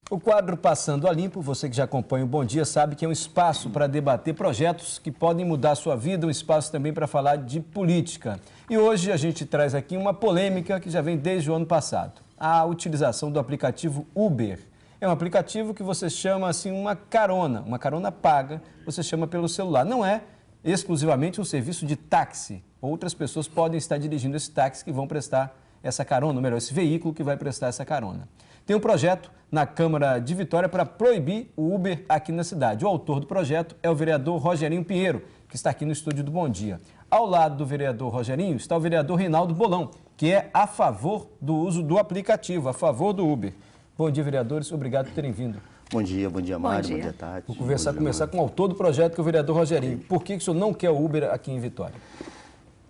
O quadro Passando a Limpo, você que já acompanha o Bom Dia sabe que é um espaço para debater projetos que podem mudar a sua vida, um espaço também para falar de política. E hoje a gente traz aqui uma polêmica que já vem desde o ano passado. A utilização do aplicativo Uber. É um aplicativo que você chama assim uma carona paga, você chama pelo celular. Não é exclusivamente um serviço de táxi. Outras pessoas podem estar dirigindo esse táxi que vão prestar essa carona, ou melhor, esse veículo que vai prestar essa carona. Tem um projeto na Câmara de Vitória para proibir o Uber aqui na cidade. O autor do projeto é o vereador Rogerinho Pinheiro, que está aqui no estúdio do Bom Dia. Ao lado do vereador Rogerinho está o vereador Reinaldo Bolão, que é a favor do uso do aplicativo, a favor do Uber. Bom dia, vereadores. Obrigado por terem vindo. Bom dia, Mário, bom dia, Tati. Vou começar com o autor do projeto, que é o vereador Rogerinho. Por que o senhor não quer o Uber aqui em Vitória?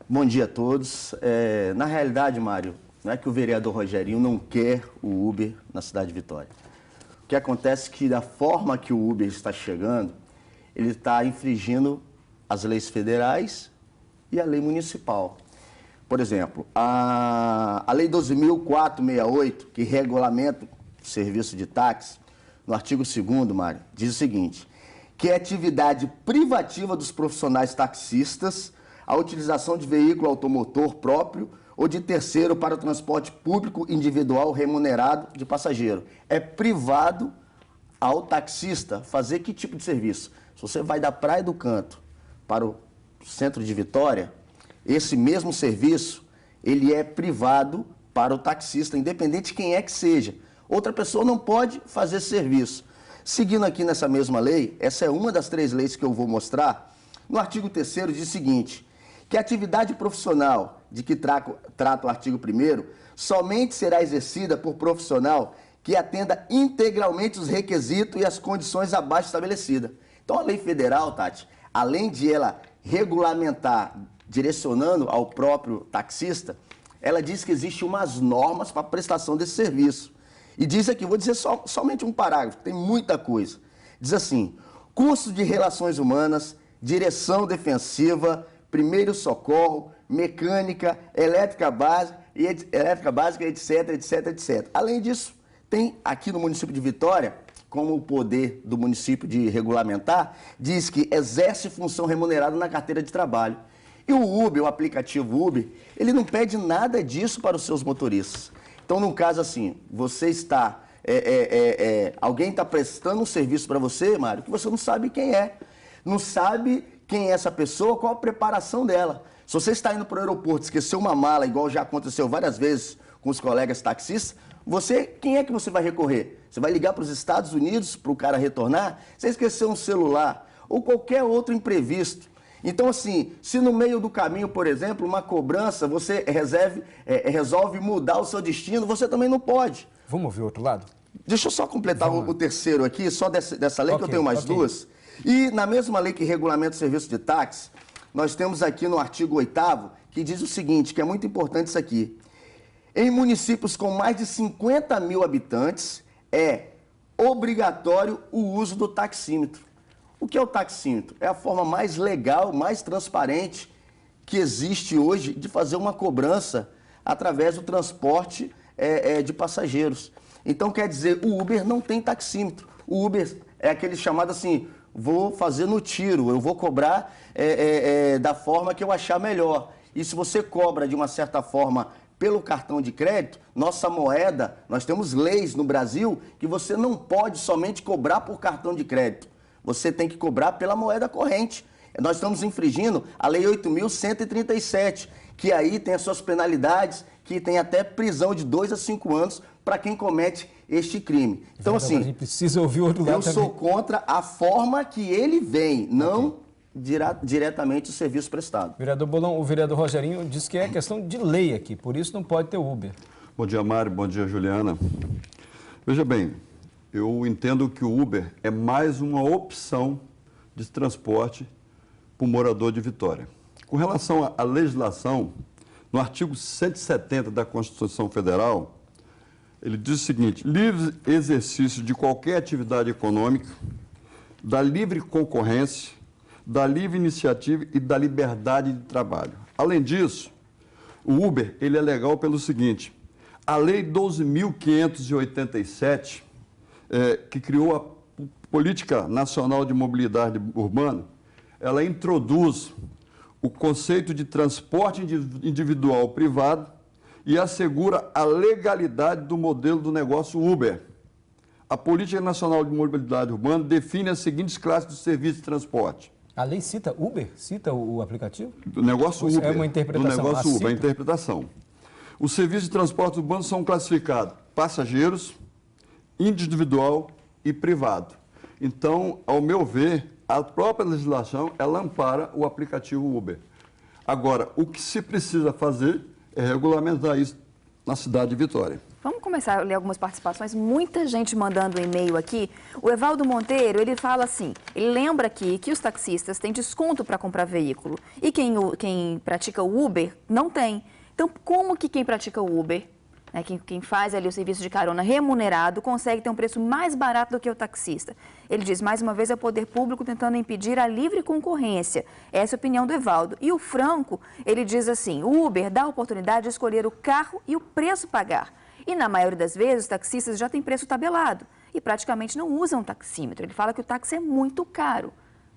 Bom dia a todos. Na realidade, Mário, não é que o vereador Rogerinho não quer o Uber na cidade de Vitória. O que acontece é que da forma que o Uber está chegando, ele está infringindo as leis federais e a lei municipal. Por exemplo, a Lei 12.468, que regulamenta o serviço de táxi, no artigo 2º, Mário, diz o seguinte, que é atividade privativa dos profissionais taxistas a utilização de veículo automotor próprio ou de terceiro para o transporte público individual remunerado de passageiro. É privado ao taxista fazer que tipo de serviço? Se você vai da Praia do Canto para o centro de Vitória, esse mesmo serviço, ele é privado para o taxista, independente de quem é que seja. Outra pessoa não pode fazer esse serviço. Seguindo aqui nessa mesma lei, essa é uma das 3 leis que eu vou mostrar, no artigo 3º diz o seguinte, que a atividade profissional de que trata o artigo 1º somente será exercida por profissional que atenda integralmente os requisitos e as condições abaixo estabelecidas. Então, a lei federal, Tati, além de ela regulamentar, direcionando ao próprio taxista, ela diz que existem umas normas para a prestação desse serviço. E diz aqui, vou dizer somente um parágrafo, tem muita coisa. Diz assim, curso de relações humanas, direção defensiva, primeiro socorro, mecânica, elétrica básica, etc, etc, etc. Além disso, tem aqui no município de Vitória, como o poder do município de regulamentar, diz que exerce função remunerada na carteira de trabalho. E o Uber, o aplicativo Uber, ele não pede nada disso para os seus motoristas. Então, num caso assim, você está, alguém está prestando um serviço para você, Mário, que você não sabe quem é. Não sabe quem é essa pessoa, qual a preparação dela. Se você está indo para o aeroporto, esqueceu uma mala, igual já aconteceu várias vezes com os colegas taxistas, quem é que você vai recorrer? Você vai ligar para os Estados Unidos para o cara retornar? Você esqueceu um celular ou qualquer outro imprevisto. Então, assim, se no meio do caminho, por exemplo, uma cobrança, você resolve mudar o seu destino, você também não pode. Vamos ouvir o outro lado? Deixa eu só completar o terceiro aqui, só dessa lei, que eu tenho mais duas. E na mesma lei que regulamenta o serviço de táxi, nós temos aqui no artigo 8º, que diz o seguinte, que é muito importante isso aqui. Em municípios com mais de 50 mil habitantes, é obrigatório o uso do taxímetro. O que é o taxímetro? É a forma mais legal, mais transparente que existe hoje de fazer uma cobrança através do transporte de passageiros. Então, quer dizer, o Uber não tem taxímetro. O Uber é aquele chamado assim, vou fazer no tiro, eu vou cobrar da forma que eu achar melhor. E se você cobra de uma certa forma pelo cartão de crédito, nossa moeda, nós temos leis no Brasil que você não pode somente cobrar por cartão de crédito. Você tem que cobrar pela moeda corrente. Nós estamos infringindo a Lei 8.137, que aí tem as suas penalidades, que tem até prisão de 2 a 5 anos para quem comete este crime. Então, assim, a gente precisa ouvir o outro lado também. Eu sou contra a forma que ele vem, não diretamente o serviço prestado. Vereador Bolão, o vereador Rogerinho disse que é questão de lei aqui, por isso não pode ter Uber. Bom dia, Mário. Bom dia, Juliana. Veja bem, eu entendo que o Uber é mais uma opção de transporte para o morador de Vitória. Com relação à legislação, no artigo 170 da Constituição Federal, ele diz o seguinte, livre exercício de qualquer atividade econômica, da livre concorrência, da livre iniciativa e da liberdade de trabalho. Além disso, o Uber ele é legal pelo seguinte, a Lei 12.587 que criou a Política Nacional de Mobilidade Urbana, ela introduz o conceito de transporte individual privado e assegura a legalidade do modelo do negócio Uber. A Política Nacional de Mobilidade Urbana define as seguintes classes de serviço de transporte. A lei cita Uber? Cita o aplicativo? Do negócio Uber. É uma interpretação. Do negócio Uber, a interpretação. Os serviços de transporte urbano são classificados passageiros, individual e privado. Então, ao meu ver, a própria legislação, ela ampara o aplicativo Uber. Agora, o que se precisa fazer é regulamentar isso na cidade de Vitória. Vamos começar a ler algumas participações. Muita gente mandando e-mail aqui. O Evaldo Monteiro, ele fala assim, ele lembra aqui que os taxistas têm desconto para comprar veículo e quem pratica o Uber não tem. Então, como que quem pratica o Uber, né, quem faz ali o serviço de carona remunerado, consegue ter um preço mais barato do que o taxista? Ele diz, mais uma vez, é o poder público tentando impedir a livre concorrência. Essa é a opinião do Evaldo. E o Franco, ele diz assim, o Uber dá a oportunidade de escolher o carro e o preço pagar. E na maioria das vezes, os taxistas já têm preço tabelado e praticamente não usam taxímetro. Ele fala que o táxi é muito caro.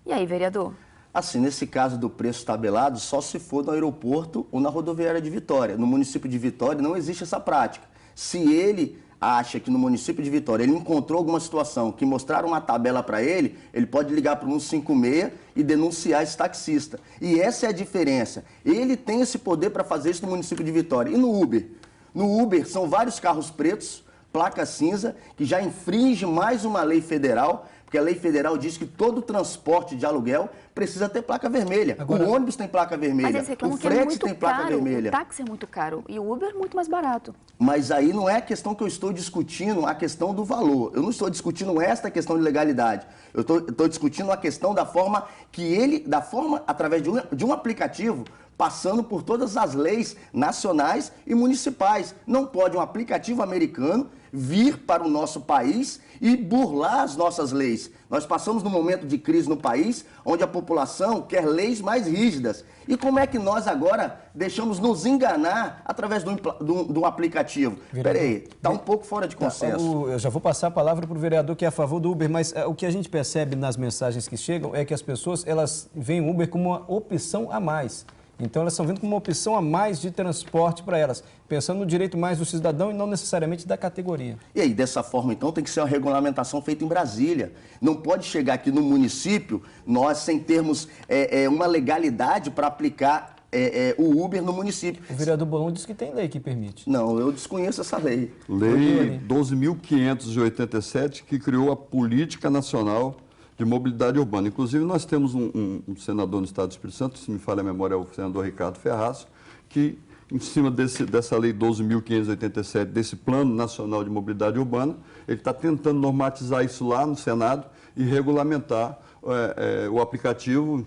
E aí, vereador? Assim, nesse caso do preço tabelado, só se for no aeroporto ou na rodoviária de Vitória. No município de Vitória não existe essa prática. Se ele acha que no município de Vitória ele encontrou alguma situação que mostraram uma tabela para ele, ele pode ligar para o 156 e denunciar esse taxista. E essa é a diferença. Ele tem esse poder para fazer isso no município de Vitória. E no Uber? No Uber são vários carros pretos, placa cinza, que já infringe mais uma lei federal, porque a lei federal diz que todo transporte de aluguel precisa ter placa vermelha. Agora, o ônibus tem placa vermelha, mas eles reclamam o que é frete muito tem placa caro, vermelha. o táxi é muito caro e o Uber é muito mais barato. Mas aí não é a questão que eu estou discutindo, a questão do valor. Eu não estou discutindo esta questão de legalidade. Eu estou discutindo a questão da forma que através de um aplicativo, passando por todas as leis nacionais e municipais. Não pode um aplicativo americano vir para o nosso país e burlar as nossas leis. Nós passamos num momento de crise no país, onde a população quer leis mais rígidas. E como é que nós agora deixamos nos enganar através de um aplicativo? Peraí, está um pouco fora de consenso. Eu já vou passar a palavra para o vereador que é a favor do Uber, mas o que a gente percebe nas mensagens que chegam é que as pessoas elas veem o Uber como uma opção a mais. Então, elas estão vendo como uma opção a mais de transporte para elas, pensando no direito mais do cidadão e não necessariamente da categoria. E aí, dessa forma, então, tem que ser uma regulamentação feita em Brasília. Não pode chegar aqui no município, nós, sem termos uma legalidade para aplicar o Uber no município. O vereador Bolon disse que tem lei que permite. Não, eu desconheço essa lei. Lei 12.587, que criou a Política Nacional de Mobilidade Urbana. Inclusive, nós temos um senador no Estado do Espírito Santo, se me falha a memória, é o senador Ricardo Ferraz, que, em cima dessa Lei 12.587, desse Plano Nacional de Mobilidade Urbana, ele está tentando normatizar isso lá no Senado e regulamentar o aplicativo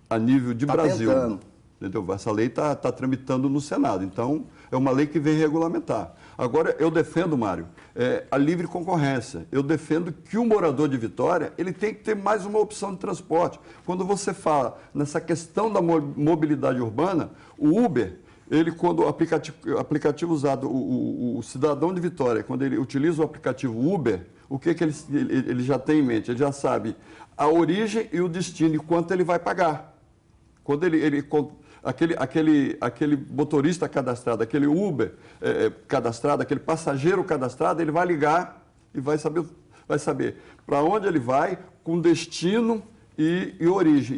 a nível de Brasil. Tentando. Entendeu? Essa lei está tramitando no Senado. Então, é uma lei que vem regulamentar. Agora, eu defendo, Mário, a livre concorrência. Eu defendo que o morador de Vitória ele tem que ter mais uma opção de transporte. Quando você fala nessa questão da mobilidade urbana, o Uber, quando o aplicativo usado, o cidadão de Vitória, quando ele utiliza o aplicativo Uber, o que ele já tem em mente? Ele já sabe a origem e o destino e quanto ele vai pagar. Quando aquele motorista cadastrado, aquele Uber cadastrado, aquele passageiro cadastrado, ele vai ligar e vai saber para onde ele vai, com destino e origem.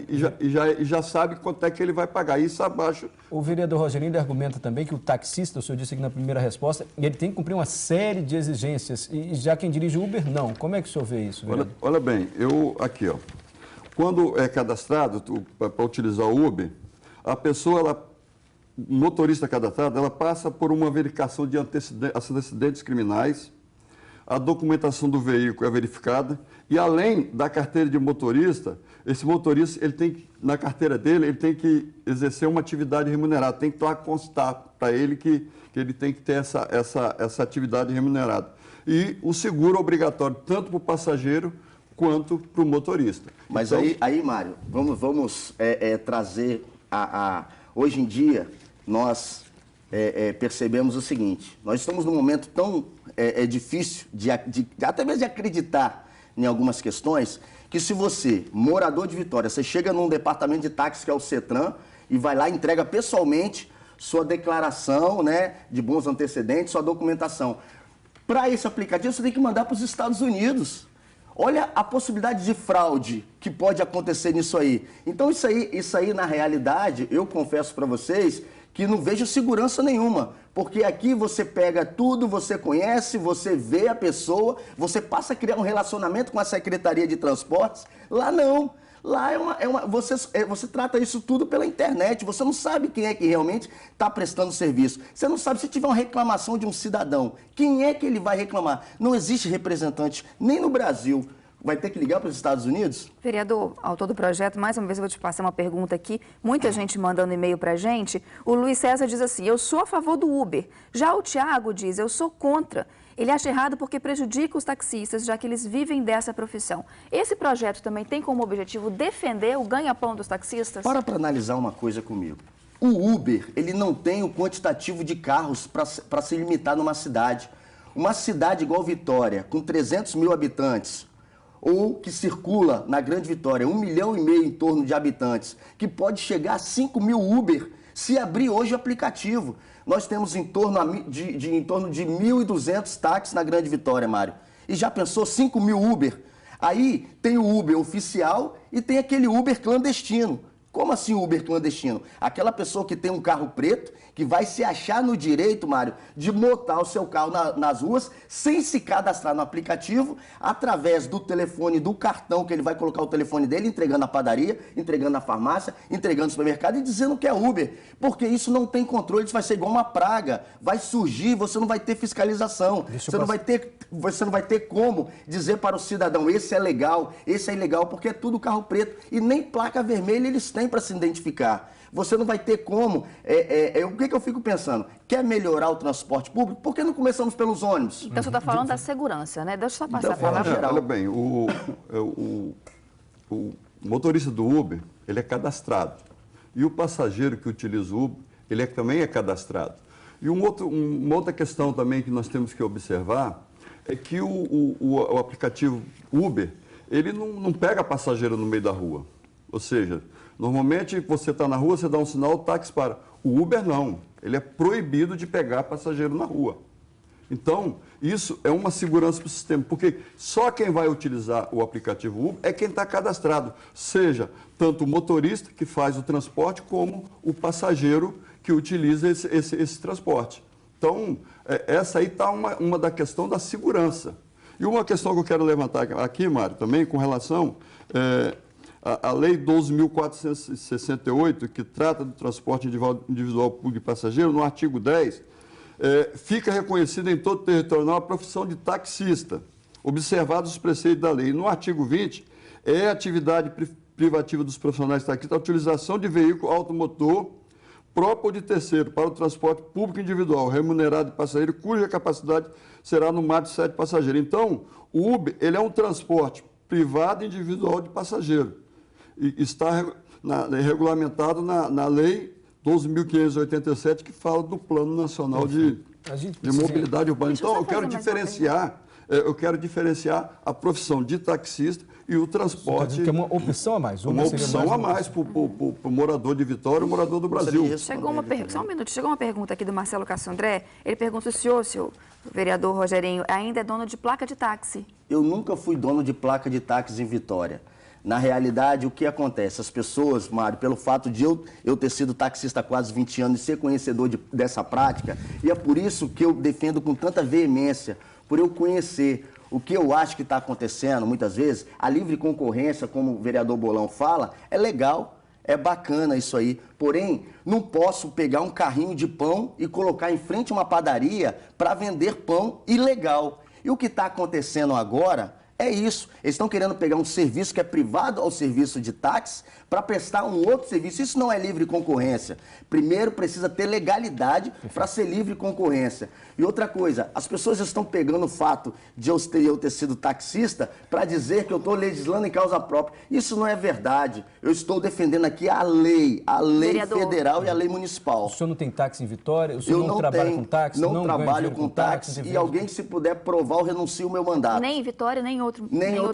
E já sabe quanto é que ele vai pagar. Isso abaixo. O vereador Rogerinho argumenta também que o taxista, o senhor disse aqui na primeira resposta, ele tem que cumprir uma série de exigências. E já quem dirige o Uber, não. Como é que o senhor vê isso, vereador? Olha bem, aqui, ó. Quando é cadastrado para utilizar o Uber, a pessoa, motorista cadastrada, ela passa por uma verificação de antecedentes criminais, a documentação do veículo é verificada e, além da carteira de motorista, esse motorista, na carteira dele, ele tem que exercer uma atividade remunerada, tem que lá constar para ele que ele tem que ter essa atividade remunerada. E o seguro é obrigatório tanto para o passageiro quanto para o motorista. Mas então, aí Mário, vamos trazer hoje em dia, nós percebemos o seguinte: nós estamos num momento tão difícil até mesmo de acreditar em algumas questões, que se você, morador de Vitória, você chega num departamento de táxi que é o CETRAN e vai lá e entrega pessoalmente sua declaração, né, de bons antecedentes, sua documentação. Para esse aplicativo, você tem que mandar para os Estados Unidos. Olha a possibilidade de fraude que pode acontecer nisso aí. Então, isso aí, na realidade, eu confesso para vocês que não vejo segurança nenhuma. Porque aqui você pega tudo, você conhece, você vê a pessoa, você passa a criar um relacionamento com a Secretaria de Transportes. Lá não. Lá você trata isso tudo pela internet. Você não sabe quem é que realmente está prestando serviço. Você não sabe se tiver uma reclamação de um cidadão. Quem é que ele vai reclamar? Não existe representante nem no Brasil. Vai ter que ligar para os Estados Unidos? Vereador, autor do projeto, mais uma vez eu vou te passar uma pergunta aqui. Muita gente mandando e-mail para a gente. O Luiz César diz assim: eu sou a favor do Uber. Já o Tiago diz: eu sou contra. Ele acha errado porque prejudica os taxistas, já que eles vivem dessa profissão. Esse projeto também tem como objetivo defender o ganha-pão dos taxistas? Para analisar uma coisa comigo. O Uber, ele não tem o quantitativo de carros para se limitar numa cidade. Uma cidade igual Vitória, com 300 mil habitantes, ou que circula na Grande Vitória, 1,5 milhão em torno de habitantes, que pode chegar a 5 mil Uber, se abrir hoje o aplicativo. Nós temos em torno de 1.200 táxis na Grande Vitória, Mário. E já pensou 5 mil Uber? Aí tem o Uber oficial e tem aquele Uber clandestino. Como assim Uber clandestino? Aquela pessoa que tem um carro preto, que vai se achar no direito, Mário, de montar o seu carro nas ruas, sem se cadastrar no aplicativo, através do telefone, do cartão, que ele vai colocar o telefone dele, entregando na padaria, entregando na farmácia, entregando no supermercado e dizendo que é Uber. Porque isso não tem controle, isso vai ser igual uma praga. Vai surgir, você não vai ter fiscalização. Você não vai ter como dizer para o cidadão: esse é legal, esse é ilegal, porque é tudo carro preto. E nem placa vermelha eles têm para se identificar. Você não vai ter como. O que eu fico pensando? Quer melhorar o transporte público? Por que não começamos pelos ônibus? Então você está falando da segurança, né? Deixa eu só passar a palavra. Olha bem, o motorista do Uber, ele é cadastrado. E o passageiro que utiliza o Uber, ele também é cadastrado. E uma outra questão também que nós temos que observar é que o aplicativo Uber, ele não pega passageiro no meio da rua. Ou seja, normalmente você está na rua, você dá um sinal, o táxi para. O Uber não, ele é proibido de pegar passageiro na rua. Então, isso é uma segurança para o sistema, porque só quem vai utilizar o aplicativo Uber é quem está cadastrado, seja tanto o motorista que faz o transporte, como o passageiro que utiliza esse transporte. Então, essa aí está uma da questão da segurança. E uma questão que eu quero levantar aqui, Mário, também com relação a Lei 12.468, que trata do transporte individual público de passageiro, no artigo 10, fica reconhecida em todo o território nacional a profissão de taxista, observados os preceitos da lei. E no artigo 20, é atividade privativa dos profissionais taxistas a utilização de veículo automotor próprio ou de terceiro para o transporte público individual, remunerado de passageiro, cuja capacidade será no máximo de 7 passageiros. Então, o Uber, ele é um transporte privado individual de passageiro. E está regulamentado na Lei 12.587, que fala do Plano Nacional de Mobilidade Urbana. Então, eu quero diferenciar a profissão de taxista e o transporte. Que é uma opção a mais. Uma opção a mais para o morador de Vitória, o morador do Brasil. Chegou uma pergunta, só um minuto, chegou uma pergunta aqui do Marcelo Cassandré. Ele pergunta se o senhor vereador Rogerinho, ainda é dono de placa de táxi. Eu nunca fui dono de placa de táxi em Vitória. Na realidade, o que acontece? As pessoas, Mário, pelo fato de eu ter sido taxista há quase 20 anos e ser conhecedor dessa prática, e é por isso que eu defendo com tanta veemência, por eu conhecer o que eu acho que está acontecendo, muitas vezes, a livre concorrência, como o vereador Bolão fala, é legal, é bacana isso aí. Porém, não posso pegar um carrinho de pão e colocar em frente a uma padaria para vender pão ilegal. E o que está acontecendo agora É isso. Eles estão querendo pegar um serviço que é privado ao serviço de táxi para prestar um outro serviço. Isso não é livre concorrência. Primeiro, precisa ter legalidade para ser livre concorrência. E outra coisa, as pessoas estão pegando o fato de eu ter sido taxista para dizer que eu estou legislando em causa própria. Isso não é verdade. Eu estou defendendo aqui a lei Vereador. federal e a lei municipal. O senhor não tem táxi em Vitória? O senhor Eu não trabalha com táxi? não ganha trabalho dinheiro com táxi e alguém, se puder provar, eu renuncio o meu mandato. Nem em Vitória, nem em outro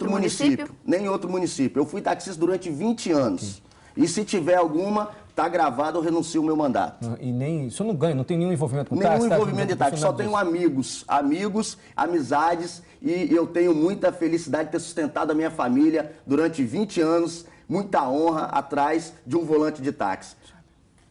município. Nem em outro município. Eu fui taxista durante 20 anos. E se tiver alguma, tá gravado, eu renuncio o meu mandato. E nem, o senhor não ganha, não tem nenhum envolvimento com táxi? Nenhum envolvimento de táxi, só tenho amigos, amizades, e eu tenho muita felicidade de ter sustentado a minha família durante 20 anos, muita honra atrás de um volante de táxi.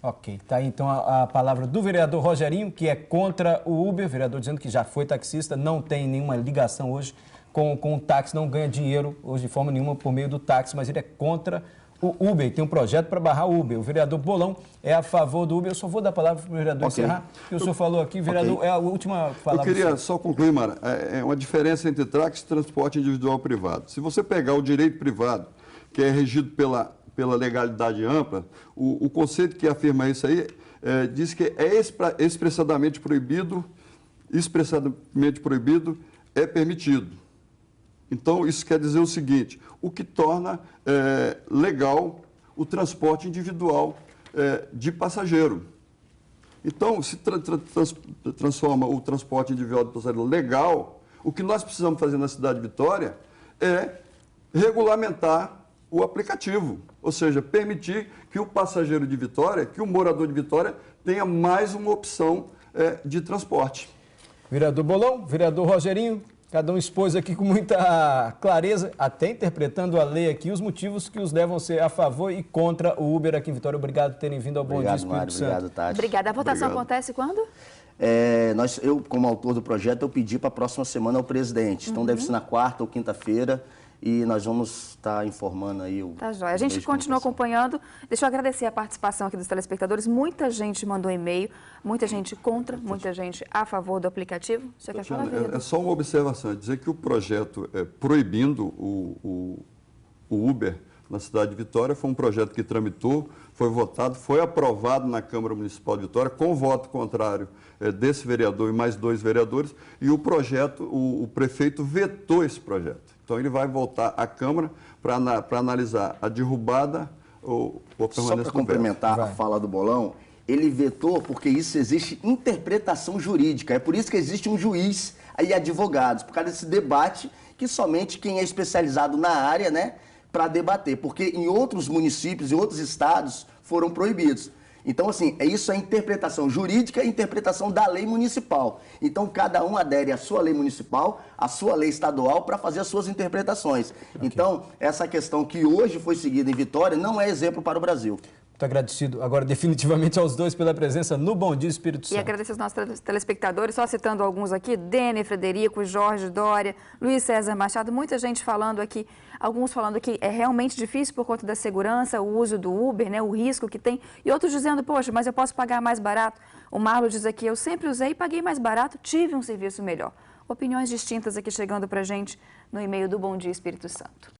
Ok, tá aí então a palavra do vereador Rogerinho, que é contra o Uber, vereador dizendo que já foi taxista, não tem nenhuma ligação hoje com o táxi, não ganha dinheiro hoje de forma nenhuma por meio do táxi, mas ele é contra o Uber, tem um projeto para barrar o Uber. O vereador Bolão é a favor do Uber. Eu só vou dar a palavra para o vereador encerrar, porque o senhor falou aqui, vereador, é a última palavra. Eu queria só concluir, Mara, é uma diferença entre táxi e transporte individual privado. Se você pegar o direito privado, que é regido pela legalidade ampla, o conceito que afirma isso aí diz que é expressadamente proibido é permitido. Então, isso quer dizer o seguinte, o que torna legal o transporte individual de passageiro. Então, se transforma o transporte individual de passageiro legal, o que nós precisamos fazer na cidade de Vitória é regulamentar o aplicativo, ou seja, permitir que o passageiro de Vitória, que o morador de Vitória tenha mais uma opção de transporte. Vereador Bolão, vereador Rogerinho, cada um expôs aqui com muita clareza, até interpretando a lei aqui, os motivos que os levam a ser a favor e contra o Uber aqui em Vitória. Obrigado por terem vindo ao Bom Dia Espírito Santo. Obrigado, Tati. Obrigada. A votação acontece quando? Eu, como autor do projeto, eu pedi para a próxima semana ao presidente. Então, deve ser na quarta ou quinta-feira. E nós vamos estar informando aí o... Tá joia. A gente continua acompanhando. Deixa eu agradecer a participação aqui dos telespectadores. Muita gente mandou e-mail, muita gente contra, muita gente a favor do aplicativo. Você quer falar, vereador? É só uma observação, é dizer que o projeto proibindo o Uber na cidade de Vitória foi um projeto que tramitou, foi votado, foi aprovado na Câmara Municipal de Vitória, com voto contrário desse vereador e mais 2 vereadores, e o projeto, o prefeito vetou esse projeto. Então, ele vai voltar à Câmara para analisar a derrubada ou a permanência. Só para complementar a fala do Bolão, ele vetou porque isso existe interpretação jurídica. É por isso que existe um juiz e advogados, por causa desse debate que somente quem é especializado na área, né, para debater. Porque em outros municípios, em outros estados, foram proibidos. Então, assim, isso é interpretação jurídica e interpretação da lei municipal. Então, cada um adere à sua lei municipal, à sua lei estadual, para fazer as suas interpretações. Okay. Então, essa questão que hoje foi seguida em Vitória não é exemplo para o Brasil. Muito agradecido agora definitivamente aos dois pela presença no Bom Dia Espírito Santo. E agradecer aos nossos telespectadores, só citando alguns aqui, Dene, Frederico, Jorge Dória, Luiz César Machado, muita gente falando aqui, alguns falando que é realmente difícil por conta da segurança, o uso do Uber, né, o risco que tem, e outros dizendo, poxa, mas eu posso pagar mais barato. O Marlo diz aqui, eu sempre usei e paguei mais barato, tive um serviço melhor. Opiniões distintas aqui chegando pra gente no e-mail do Bom Dia Espírito Santo.